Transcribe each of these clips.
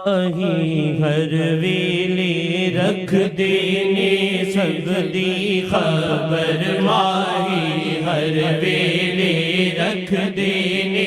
ہر ویلے رکھ دینے سب دی خبر ماہی ہر ویلے رکھ دینے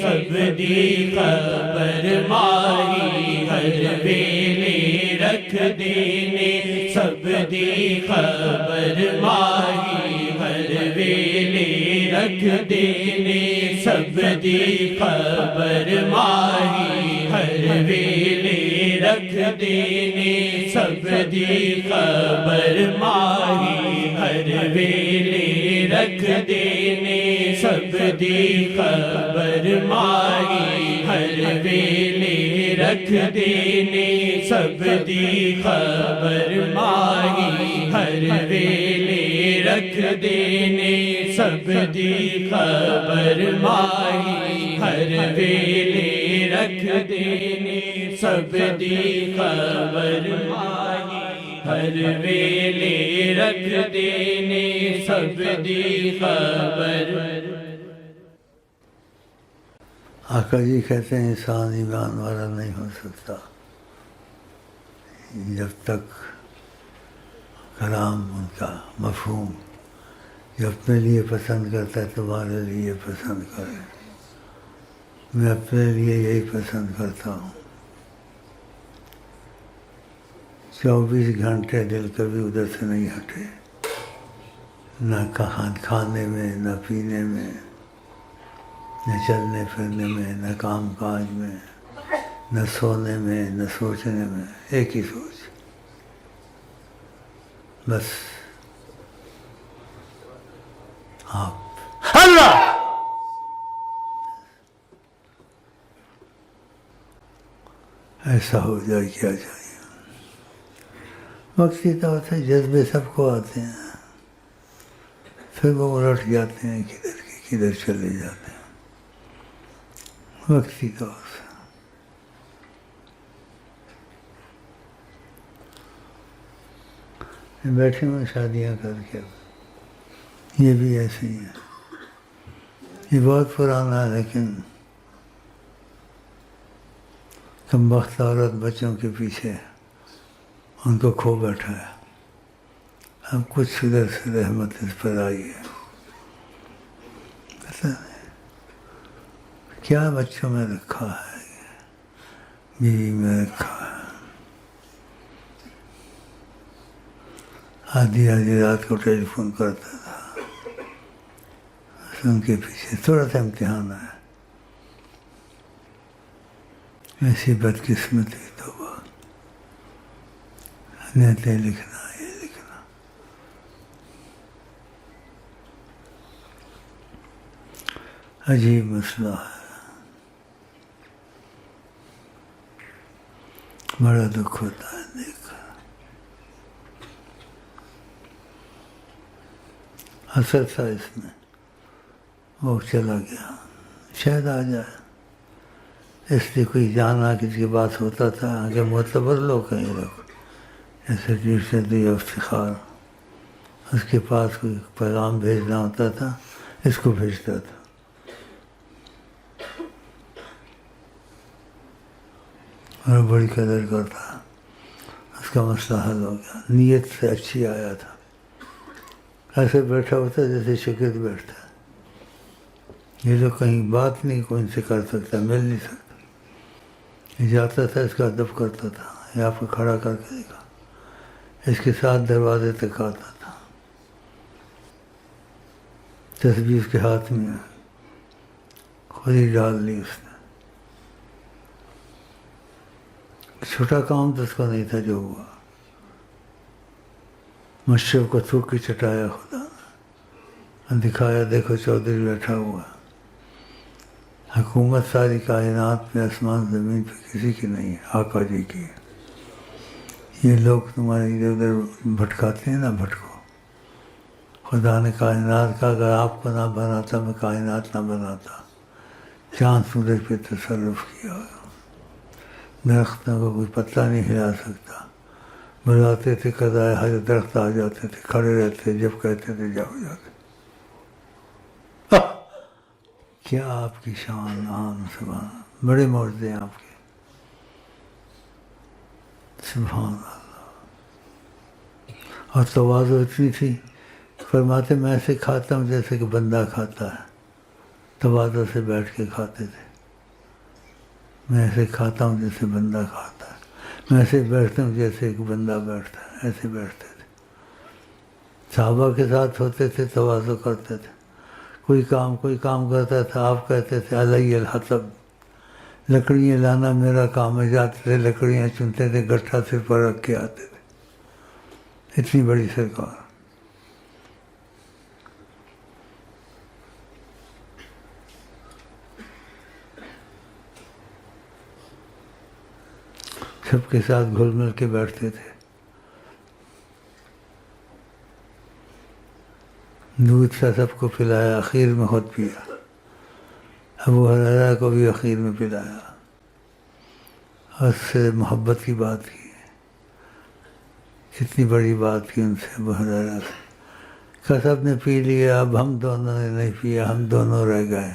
سب دی خبر ماہی ہر ویلے رکھ دینے سب دی خبر ماہی ہر ویلے رکھ دینے سب دی خبر ماہی ہر ویلے رکھ دینے سب دی خبر ماہی ہر ویلے رکھ دینے سب دی خبر ماہی ہر ویلے رکھ دینے سب دی خبر ماہی ہر ویلے رکھ دینے سب دی خبر ماہی ہر ویلے رکھ دینے سب دی خبر ماہی ہر ویلے رکھ دینے سب دی خبر۔ آقا جی کہتے ہیں انسان ایمان والا نہیں ہو سکتا جب تک کلام ان کا مفہوم جو اپنے لیے پسند کرتا ہے تمہارے لیے پسند کرے، میں اپنے لیے یہی پسند کرتا ہوں۔ 24 گھنٹے دل کبھی ادھر سے نہیں ہٹے، نہ کھانے میں نہ پینے میں نہ چلنے پھرنے میں نہ کام کاج میں نہ سونے میں نہ سوچنے میں، ایک ہی سوچ بس آپ اللہ۔ ایسا ہو جائے کیا چاہیے۔ وقتی طور سے جذبے سب کو آتے ہیں، پھر وہ الٹ جاتے ہیں، کدھر کے کدھر چلے جاتے ہیں وقتی طور سے۔ بیٹھے ہوئے شادیاں کر کے، یہ بھی ایسے ہی ہے، یہ بہت پرانا ہے، لیکن کم بخت عورت بچوں کے پیچھے ان کو کھو بیٹھا ہے۔ اب کچھ ادھر سے رحمت اس پر آئی ہے، پتہ نہیں کیا بچوں میں رکھا ہے، بیوی میں رکھا ہے۔ آدھی رات کو ٹیلی فون کرتا تھا، ان کے پیچھے تھوڑا سا امتحان ہے، ایسی بدقسمتی تو نیتے لکھنا یہ لکھنا۔ عجیب مسئلہ ہے، بڑا دکھ ہوتا ہے دیکھ کر۔ اثر تھا اس میں، وہ چلا گیا، شاید آ جائے، اس لیے کوئی جانا کسی کی بات ہوتا تھا کہ معتبر لوگ کہیں لوگ جیسے جیسے افتخار، اس کے پاس کوئی پیغام بھیجنا ہوتا تھا، اس کو بھیجتا تھا۔ اور بڑی قدر کرتا، اس کا مسئلہ حل ہو گیا، نیت سے اچھی آیا تھا، ایسے بیٹھا ہوتا جیسے شکر بیٹھتا ہے۔ یہ لوگ کہیں بات نہیں کوئی ان سے کر سکتا، مل نہیں سکتا، جاتا تھا اس کا ادب کرتا تھا، یہ آپ کو کھڑا کر کے دیکھا، اس کے ساتھ دروازے تک آتا تھا، تسبیح اس کے ہاتھ میں خود ہی ڈال لی اس نے۔ چھوٹا کام تو اس کا نہیں تھا جو ہوا، مشرب کو تھوک کے چٹایا خدا نے، دکھایا دیکھو چودھری بیٹھا ہوا، حکومت ساری کائنات پہ آسمان زمین پہ کسی کی نہیں ہے، آقا جی کی ہے۔ یہ لوگ تمہارے ادھر ادھر بھٹکاتے ہیں نا، بھٹکو، خدا نے کائنات کا اگر آپ کو نہ بناتا میں کائنات نہ بناتا، چاند سورج پہ تصرف کیا، درختوں کو کوئی پتہ نہیں ہلا سکتا، بلاتے تھے قضائے حاجت درخت آ جاتے تھے، کھڑے رہتے، جب کہتے تھے جاؤ جاتے۔ کیا آپ کی شان آن سبحان، بڑے معجزے ہیں آپ کے۔ سبحان اللہ. اور تواضع اتنی تھی، فرماتے میں ایسے کھاتا ہوں جیسے کہ بندہ کھاتا ہے. تواضع سے بیٹھ کے کھاتے تھے. میں ایسے کھاتا ہوں جیسے بندہ کھاتا ہے، میں ایسے بیٹھتا ہوں جیسے ایک بندہ بیٹھتا ہے. ایسے بیٹھتے تھے. صحابہ کے ساتھ ہوتے تھے، تواضع کرتے تھے. کوئی کام کرتا تھا، آپ کہتے تھے علیہ الحطب، لکڑیاں لانا میرا کام ہے. جاتے تھے لکڑیاں چنتے تھے، گٹھا سر پر رکھ کے آتے تھے. اتنی بڑی سرکار. سب کے ساتھ گھل مل کے بیٹھتے تھے. دودھ سا سب کو پلایا، اخیر میں خود پیا. ابو ہریرہ کو بھی اخیر میں پلایا. اس سے محبت کی بات کی. کتنی بڑی بات کی ان سے ابو ہریرہ سے. کہ سب نے پی لیا، اب ہم دونوں نے نہیں پیا، ہم دونوں رہ گئے.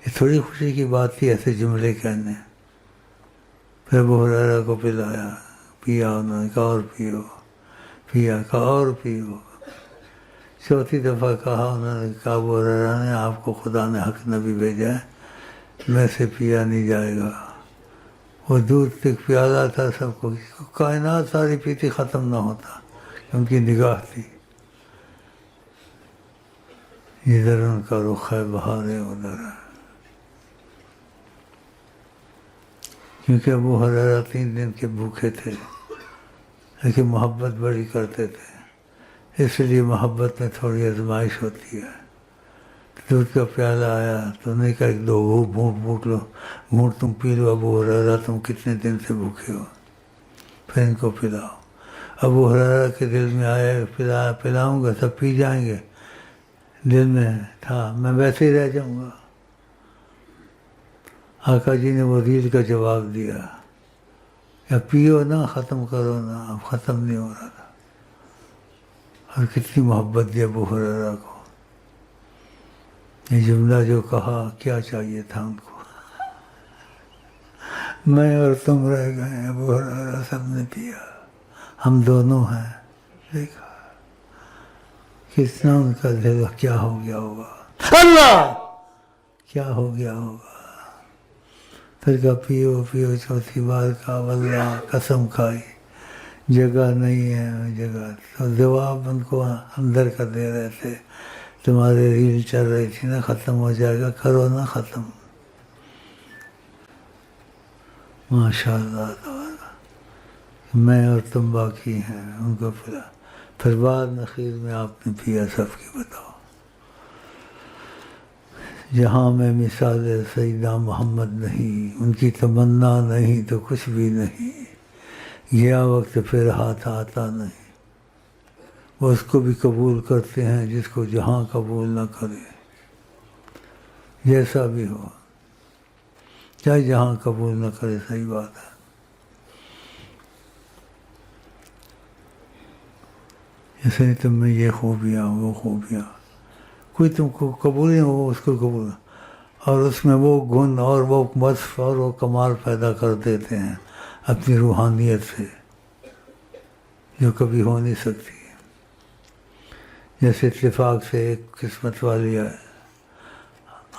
یہ تھوڑی خوشی کی بات تھی ایسے جملے کہنے. پھر ابو ہریرہ کو پلایا، پیا. انہوں نے کہا اور پیو. پیا. کہا اور پیو. چوتھی دفعہ کہا. انہوں نے کہا ابو ہریرہ نے آپ کو خدا نے حق نبی بھیجا ہے، میں سے پیا نہیں جائے گا. وہ دودھ تک پیالہ تھا، سب کو کائنات ساری پیتی، ختم نہ ہوتا. ان کی نگاہ تھی. ادھر ان کا رخ ہے، بہار ہے ادھر ہے. کیونکہ ابو ہریرہ 3 دن کے بھوکے تھے، لیکن محبت بڑی کرتے تھے. اس لیے محبت میں تھوڑی آزمائش ہوتی ہے. دودھ کا پیالہ آیا تو نہیں کہا ایک دو گھونٹ لو، گھونٹ تم پی لو. ابو ہریرہ تم کتنے دن سے بھوکے ہو، پھر ان کو پلاؤ. ابو ہریرہ کے دل میں آیا پلاؤں گا سب پی جائیں گے. دل میں تھا میں ویسے ہی رہ جاؤں گا. آقا جی نے وہ ریل کا جواب دیا، یا پیو نا، ختم کرو نا. اب ختم نہیں ہو رہا تھا. اور کتنی محبت دی ابو ہریرہ کو. یہ جملہ جو کہا، کیا چاہیے تھا ان کو. میں اور تم رہ گئے، ابو ہریرہ سب نے پیا، ہم دونوں ہیں. دیکھا کتنا ان کا دل کیا ہو گیا ہوگا. اللہ کیا ہو گیا ہوگا. پھر کہا پیو پیو. چوتھی بار کہا واللہ قسم کھائی جگہ نہیں ہے جگہ. تو جواب ان کو اندر کا دے رہے تھے، تمہارے ریل چل رہی تھی نا، ختم ہو جائے گا، کرو نا ختم. ماشاء اللہ. میں اور تم باقی ہیں. ان کو پلا. پھر بعد نخیر میں آپ نے پیا. سب کی بتاؤ. جہاں میں مثال سیدنا محمد نہیں، ان کی تمنا نہیں تو کچھ بھی نہیں. گیا وقت پھر ہاتھ آتا نہیں. وہ اس کو بھی قبول کرتے ہیں جس کو جہاں قبول نہ کرے. جیسا بھی ہو، چاہے جہاں قبول نہ کرے. صحیح بات ہے. ایسے نہیں تم میں یہ خوبیاں وہ خوبیاں، کوئی تم کو قبول نہیں ہو اس کو قبول، اور اس میں وہ گن اور وہ وصف اور وہ کمال پیدا کر دیتے ہیں اپنی روحانیت سے، جو کبھی ہو نہیں سکتی. جیسے اتفاق سے ایک قسمت والی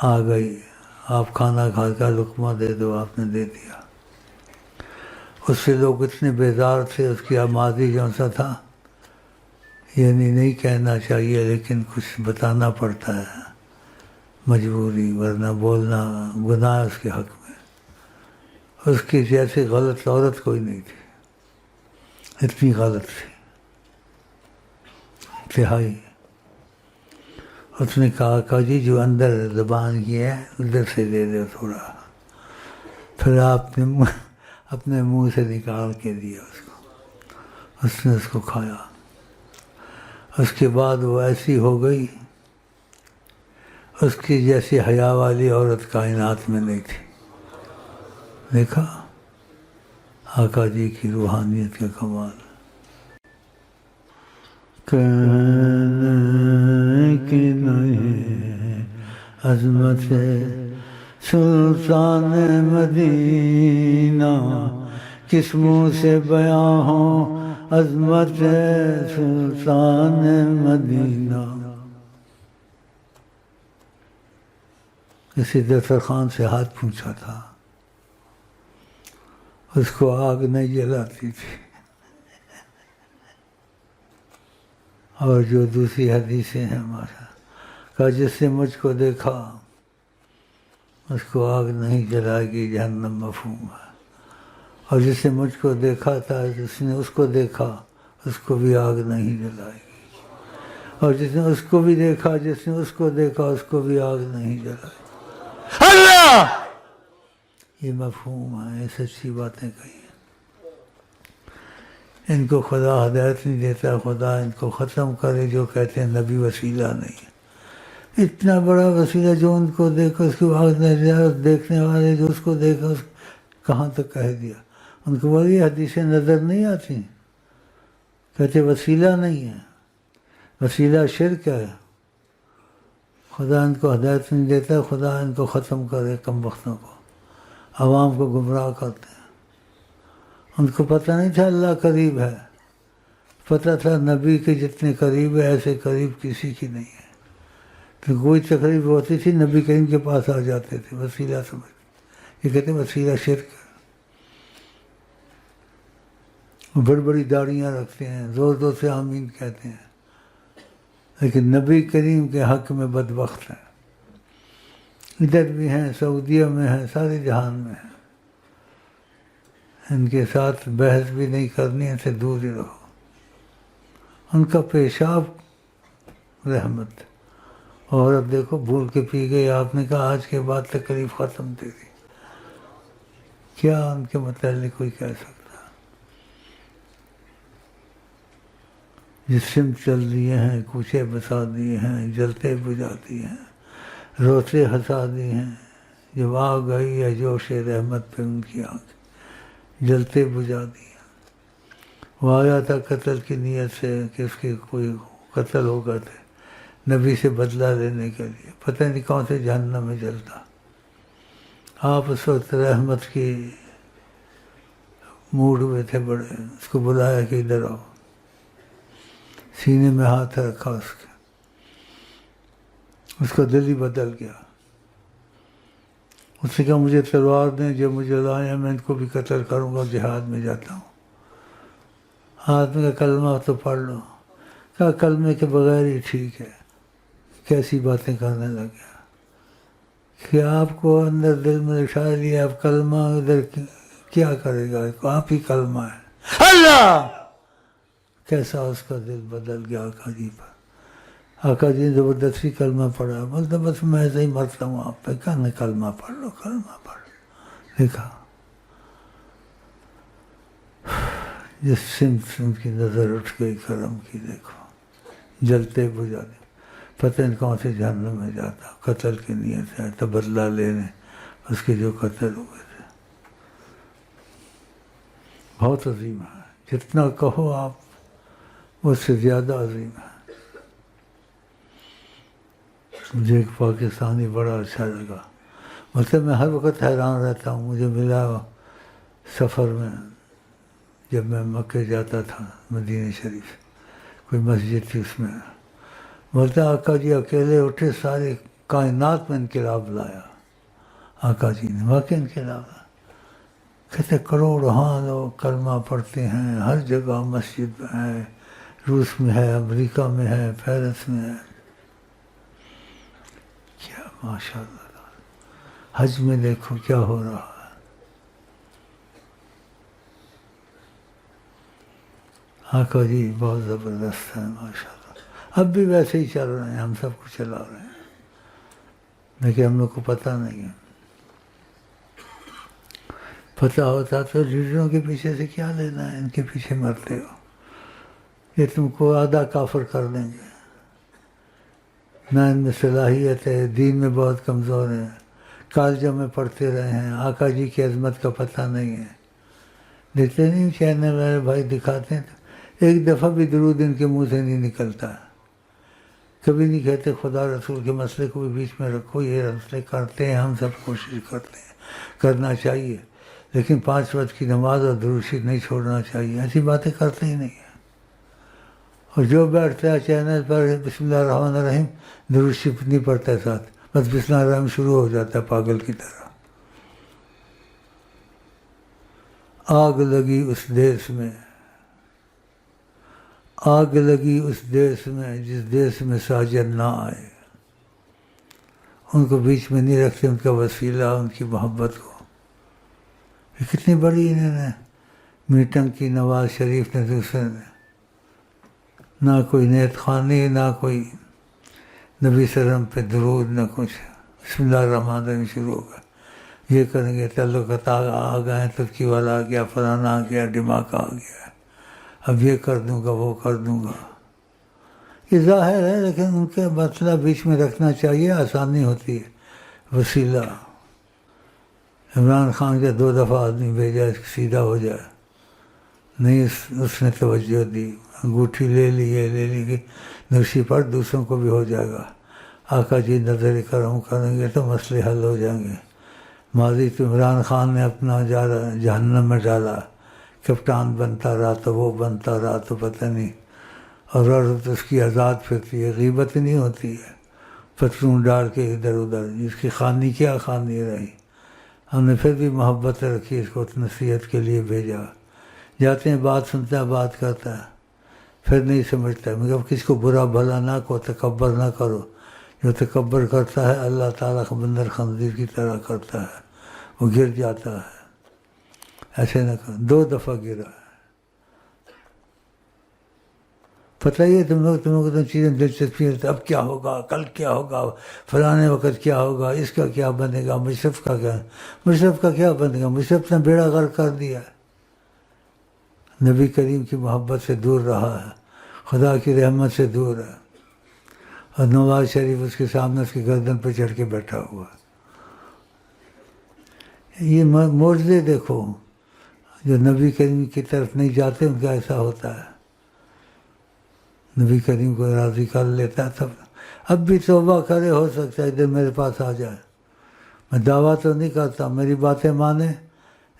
آ گئی، آپ کھانا کھا کر لقمہ دے دو، آپ نے دے دیا. اس سے لوگ اتنے بیزار تھے. اس کی ماضی جون سا تھا، یعنی نہیں کہنا چاہیے لیکن کچھ بتانا پڑتا ہے، مجبوری، ورنہ بولنا گناہ ہے اس کے حق میں. اس کی جیسے غلط عورت کوئی نہیں تھی، اتنی غلط تھی انتہائی. اس نے کہا کہ جی جو اندر زبان کی ہے ادھر سے دے دو تھوڑا. پھر آپ نے اپنے منہ سے نکال کے دیا اس کو. اس نے اس کو کھایا. اس کے بعد وہ ایسی ہو گئی، اس کی جیسی حیا والی عورت کائنات میں نہیں تھی. دیکھا آقا جی کی روحانیت کا کمال. کہنے کی نہیں عظمت سلطان مدینہ، کس منہ سے بیاں ہو عظمت سلطان مدینہ. کسی دسترخوان سے ہاتھ پوچھا تھا، اس کو آگ نہیں جلاتی تھی. اور جو دوسری حدیثیں ہیں ہمارا کہا جس نے مجھ کو دیکھا اس کو آگ نہیں جلائے گی، جہنم مفہوم ہے. اور جس نے مجھ کو دیکھا تھا، جس نے اس کو دیکھا اس کو بھی آگ نہیں جلائے گی. اور جس نے اس کو بھی دیکھا، جس نے اس کو دیکھا اس کو بھی آگ نہیں جلائے گی. اللہ! یہ مفہوم ہے، یہ سچی باتیں کہی ہیں. ان کو خدا ہدایت نہیں دیتا، خدا ان کو ختم کرے جو کہتے ہیں نبی وسیلہ نہیں ہے. اتنا بڑا وسیلہ جو ان کو دیکھو اس کے بعد دیکھنے والے جو اس کو دیکھا اس کہاں تک کہہ دیا. ان کو بڑی حدیثیں نظر نہیں آتی، کہتے وسیلہ نہیں ہے، وسیلہ شرک ہے. خدا ان کو ہدایت نہیں دیتا، خدا ان کو ختم کرے. کم وقتوں کو عوام کو گمراہ کرتے ہیں. ان کو پتہ نہیں تھا اللہ قریب ہے، پتہ تھا نبی کے جتنے قریب ہے ایسے قریب کسی کی نہیں ہے. تو کوئی تقریب ہوتی تھی نبی کریم کے پاس آ جاتے تھے وسیلہ سمجھ. یہ کہتے ہیں وسیلہ شرک ہے. بڑی بڑی داڑیاں رکھتے ہیں، زور زور سے آمین کہتے ہیں، لیکن نبی کریم کے حق میں بدبخت ہیں. ادھر بھی ہیں، سعودیہ میں ہیں، سارے جہان میں ہیں. ان کے ساتھ بحث بھی نہیں کرنی، ان سے دور ہی رہو. ان کا پیشاب رحمت. اور اب دیکھو بھول کے پی گئے. آپ نے کہا آج کے بعد تکلیف ختم تیری. کیا ان کے متعلق کوئی کہہ سکتا؟ جسم چل دیے ہیں، کوچے بسا دیے ہیں، جلتے بجھا دیے ہیں، روتے ہنسا دیے ہیں. جب آ گئی ہے جوش رحمت پہ ان کی آنکھ، جلتے بجھا دیے. وہ آیا تھا قتل کی نیت سے کہ اس کے کوئی قتل ہو گئے تھے، نبی سے بدلہ لینے کے لیے. پتہ نہیں کون سے جہنم میں جلتا. آپ اس وقت رحمت کی موڈ ہوئے تھے بڑے. اس کو بلایا کہ ادھر آؤ. سینے میں ہاتھ رکھا اس کے. اس کا دل ہی بدل گیا. اس نے کہا مجھے تلوار دیں، جو مجھے لائیں میں ان کو بھی قتل کروں گا، جہاد میں جاتا ہوں. آدمی کا کلمہ تو پڑھ لو. کہا کلمے کے بغیر ہی ٹھیک ہے. کیسی باتیں کرنے لگے کہ آپ کو اندر دل میں لٹھا لیا. اب کلمہ ادھر کیا کرے گا، آپ ہی کلمہ ہے. اللہ! کیسا اس کا دل بدل گیا آقا جی پر. آقا جی نے زبردستی کلمہ پڑھا. بولتے بس میں ایسے ہی مرتا ہوں آپ پہ. کہنے کلمہ پڑھ لو، کلمہ پڑھ لو. دیکھا جس سمت کی نظر اٹھ گئی کرم کی. دیکھو جلتے بجھا دے. پتہ نہیں کون سے جہنم میں جاتا. قتل کی نیت ہے تو بدلہ لینے اس کے جو قتل ہوئے تھے. بہت عظیم ہے. جتنا کہو آپ اس سے زیادہ عظیم ہے. مجھے ایک پاکستانی بڑا اچھا لگا. مطلب میں ہر وقت حیران رہتا ہوں. مجھے ملا سفر میں جب میں مکے جاتا تھا، مدینہ شریف، کوئی مسجد تھی اس میں. بولتے آقا جی اکیلے اٹھے، سارے کائنات میں انقلاب لایا. آقا جی نے واقعی انقلاب لایا. کہتے کروڑوں لوگ کلمہ پڑھتے ہیں، ہر جگہ مسجد میں ہے، روس میں ہے، امریکہ میں ہے، پیرس میں ہے. کیا ماشاء اللہ. حج میں دیکھو کیا ہو رہا ہے. آقا جی بہت زبردست ہے ماشاء اللہ. اب بھی ویسے ہی چل رہے ہیں، ہم سب کو چلا رہے ہیں، لیکن ہم لوگ کو پتہ نہیں ہے. پتہ ہوتا تو لیڈروں کے پیچھے سے کیا لینا ہے، ان کے پیچھے مرتے ہو. یہ تم کو آدھا کافر کر دیں گے. نہ ان میں صلاحیت ہے، دین میں بہت کمزور ہیں، کالجوں میں پڑھتے رہے ہیں، آقا جی کی عظمت کا پتہ نہیں ہے. دیکھتے نہیں چینل والے بھائی دکھاتے ہیں تو ایک دفعہ بھی درود ان کے منہ سے نہیں نکلتا. کبھی نہیں کہتے خدا رسول کے مسئلے کو بھی بیچ میں رکھو. یہ مسئلے کرتے ہیں، ہم سب کوشش کرتے ہیں، کرنا چاہیے. لیکن 5 وقت کی نماز اور درود شریف نہیں چھوڑنا چاہیے، ایسی باتیں کرتے ہی نہیں ہیں۔ اور جو بیٹھتا ہے چینل پر بسم اللہ الرحمن الرحیم درود شریف نہیں پڑھتا ہے ساتھ، بس بسم اللہ الرحمن شروع ہو جاتا ہے پاگل کی طرح۔ آگ لگی اس دیس میں، آگ لگی اس دیس میں جس دیس میں ساجد نہ آئے۔ ان کو بیچ میں نہیں رکھتے، ان کا وسیلہ، ان کی محبت کو۔ یہ کتنی بڑی انہوں نے میٹنگ کی نواز شریف نے، دوسرے نے، نہ کوئی نیت خوانی، نہ کوئی نبی صلی اللہ علیہ وسلم پہ درود، نہ کچھ۔ بسم اللہ الرحمن الرحیم شروع ہوگا، یہ کریں گے، تعلقات آ گئے، ترکی والا آ گیا، فلانا آ گیا، دماغ آ گیا، اب یہ کر دوں گا، وہ کر دوں گا۔ یہ ظاہر ہے، لیکن ان کے مسئلہ بیچ میں رکھنا چاہیے، آسانی ہوتی ہے۔ وسیلہ عمران خان کے 2 دفعہ آدمی بھیجا سیدھا ہو جائے، نہیں اس نے توجہ دی، انگوٹھی لے لی کہ نرسی پر دوسروں کو بھی ہو جائے گا۔ آقا جی نظر کرم کریں گے تو مسئلے حل ہو جائیں گے۔ ماضی تو عمران خان نے اپنا جہنم میں ڈالا، کپتان بنتا رہا تو وہ بنتا رہا تو پتہ نہیں، اور عورت اس کی آزاد پھرتی ہے، غیبت نہیں ہوتی ہے، پتلون ڈال کے ادھر ادھر، جس کی خانی کیا خانی رہی۔ ہم نے پھر بھی محبت رکھی، اس کو نصیحت کے لیے بھیجا۔ جاتے ہیں، بات سنتا ہے، بات کرتا ہے، پھر نہیں سمجھتا ہے۔ مگر کسی کو برا بھلا نہ کو، تکبر نہ کرو۔ جو تکبر کرتا ہے اللہ تعالیٰ کو بندر خنزیر کی طرح کرتا ہے، وہ گر جاتا ہے۔ ایسے نہ کرو، 2 دفعہ گرا ہے۔ پتہ ہی ہے تم لوگ تو چیزیں دلچسپی ہے، اب کیا ہوگا، کل کیا ہوگا، فلانے وقت کیا ہوگا، اس کا کیا بنے گا، مشرف کا کیا بنے گا۔ مشرف نے بیڑا غرق کر دیا، نبی کریم کی محبت سے دور رہا ہے، خدا کی رحمت سے دور ہے، اور نواز شریف اس کے سامنے اس کی گردن پہ چڑھ کے بیٹھا ہوا ہے۔ یہ معجزے دیکھو، جو نبی کریم کی طرف نہیں جاتے ان کا ایسا ہوتا ہے۔ نبی کریم کو راضی کر لیتا ہے تب۔ اب بھی توبہ کرے، ہو سکتا ہے ادھر میرے پاس آ جائے۔ میں دعویٰ تو نہیں کرتا، میری باتیں مانے،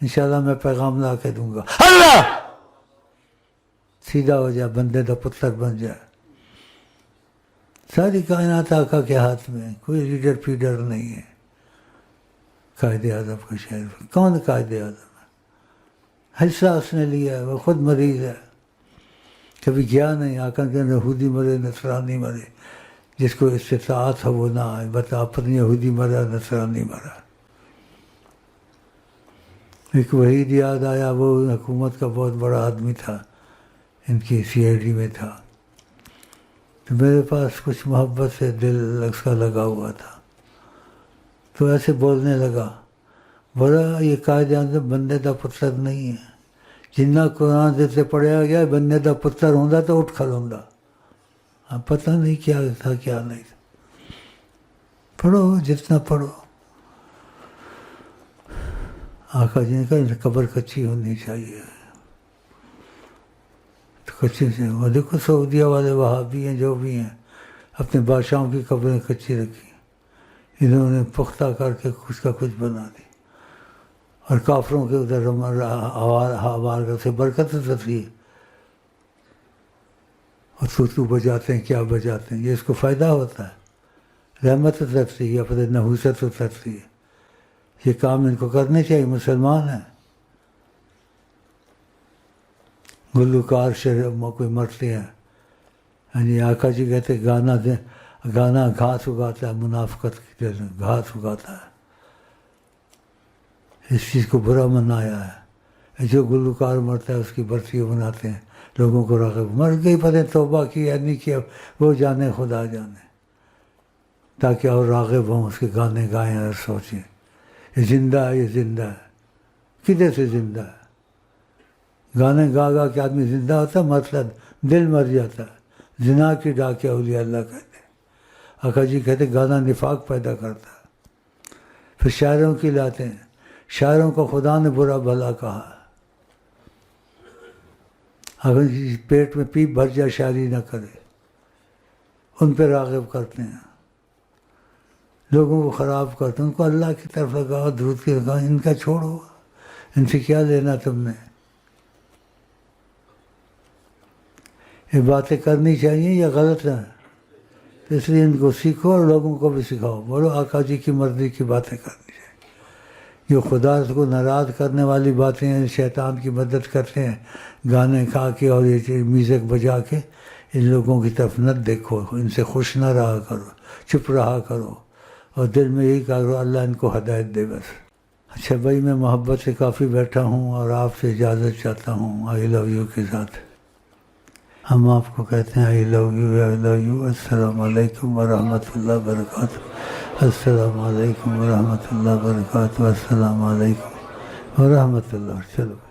انشاءاللہ میں پیغام لا کے دوں گا، اللہ سیدھا ہو جائے، بندے دا پتر بن جائے۔ ساری کائنات آقا کے ہاتھ میں، کوئی لیڈر پیڈر نہیں ہے۔ قائد اعظم کا شہر، کون قائد اعظم ہے؟ حصہ اس نے لیا ہے، وہ خود مریض ہے، کبھی گیا نہیں۔ آقا کے یہودی مرے، نصرانی مرے، جس کو استطاعت ہو وہ نہ آئے، بتا اپنی یہودی مرا، نصرانی مرا۔ ایک وحید یاد آیا، وہ حکومت کا بہت بڑا آدمی تھا، ان کی CID میں تھا، تو میرے پاس کچھ محبت سے دل اس کا لگا ہوا تھا، تو ایسے بولنے لگا، بولا یہ قائد اعظم بندے دا پتر نہیں ہے، جنہ قرآن سے پڑھیا گیا بندے دا پتر ہوندا تو اٹھ کھلوندا۔ پتہ نہیں کیا تھا کیا نہیں تھا۔ پڑھو جتنا پڑھو۔ آقا جی نے کہا قبر کچی ہونی چاہیے، تو کچی سے وہ دیکھو سعودیہ والے وہابی ہیں جو بھی ہیں، اپنے بادشاہوں کی قبریں کچی رکھی، انہوں نے پختہ کر کے کچھ کا کچھ بنا دی، اور کافروں کے ادھر آوار سے برکت ہوتی ہے، اور تو بجاتے ہیں، کیا بجاتے ہیں، یہ اس کو فائدہ ہوتا ہے، رحمت اترتی ہے، اپنے نحوست اترتی ہے۔ یہ کام ان کو کرنے چاہیے، مسلمان ہیں۔ گلوکار کوئی مرتے ہیں، یعنی آقا جی کہتے گانا گھاس اگاتا ہے، منافقت کی دل میں گھاس اگاتا ہے، اس چیز کو برا منایا ہے۔ جو گلوکار مرتا ہے اس کی برسیاں مناتے ہیں، لوگوں کو راغب، مر گئی پتہ توبہ کی یا نہیں کیا وہ جانے، خدا جانے، تاکہ اور راغب ہوں، اس کے گانے گائیں اور سوچیں یہ زندہ ہے، یہ زندہ ہے۔ کدھر سے زندہ ہے؟ گانے گا گا کے آدمی زندہ ہوتا ہے؟ مطلب دل مر جاتا ہے۔ زنا کی ڈاکے اولیاء اللہ کہتے ہیں۔ آقا جی کہتے گانا نفاق پیدا کرتا ہے۔ پھر شاعروں کی لاتے ہیں، شاعروں کو خدا نے برا بھلا کہا۔ اگر کسی پیٹ میں پیپ بھر جائے شاعری نہ کرے، ان پہ راغب کرتے ہیں، لوگوں کو خراب کرتے ہیں، ان کو اللہ کی طرف لگاؤ، درود کی لگاؤ، ان کا چھوڑو، ان سے کیا لینا تم نے؟ یہ باتیں کرنی چاہیے یا غلط ہیں؟ تو اس لیے ان کو سیکھو اور لوگوں کو بھی سکھاؤ، بولو آقا جی کی مرضی کی باتیں کرنی چاہیے۔ جو خدا کو ناراض کرنے والی باتیں ہیں، شیطان کی مدد کرتے ہیں گانے کھا کے اور یہ میوزک بجا کے، ان لوگوں کی طرف نہ دیکھو، ان سے خوش نہ رہا کرو، چپ رہا کرو اور دل میں یہی کہا کرو اللہ ان کو ہدایت دے بس۔ اچھا بھائی، میں محبت سے کافی بیٹھا ہوں اور آپ سے اجازت چاہتا ہوں آئی لو یو کے ساتھ۔ ہم آپ کو کہتے ہیں آئی love you, I love you. السلام علیکم ورحمۃ اللہ وبرکاتہ۔ السلام علیکم ورحمۃ اللہ وبرکاتہ۔ السلام علیکم ورحمۃ اللہ۔ چلو۔